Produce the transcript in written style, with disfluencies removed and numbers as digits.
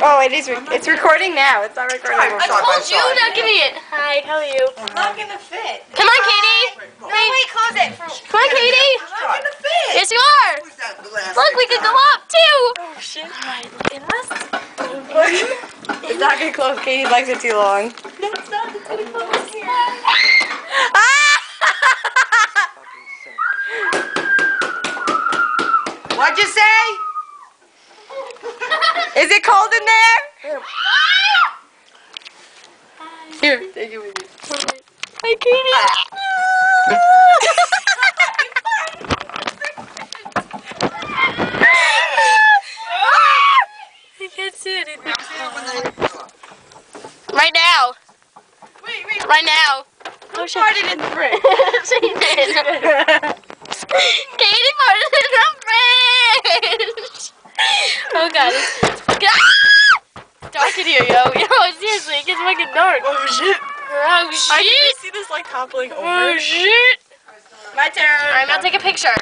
Oh, it's recording now. It's not recording. I told you not give me it. Hi, how are you? It's not gonna fit. Come on, Katie. No, wait, close it. Come on, Katie. It's not gonna fit. Yes, you are. Look, we can go up too. Oh shit. It's not gonna close. Katie likes it too long. No, it's not. It's gonna close here. What'd you say? Is it cold in there? Here, take it with you. Hi, Katie. I can't see anything. Right now. Wait. Right now. Oh, she farted in the fridge. She did. Katie farted in the fridge. Oh god. It's dark in here, yo. Yo, seriously, it gets fucking dark. Oh shit. Oh shit. I can see this like toppling over. Oh shit. My turn. Alright, I'm gonna take a picture.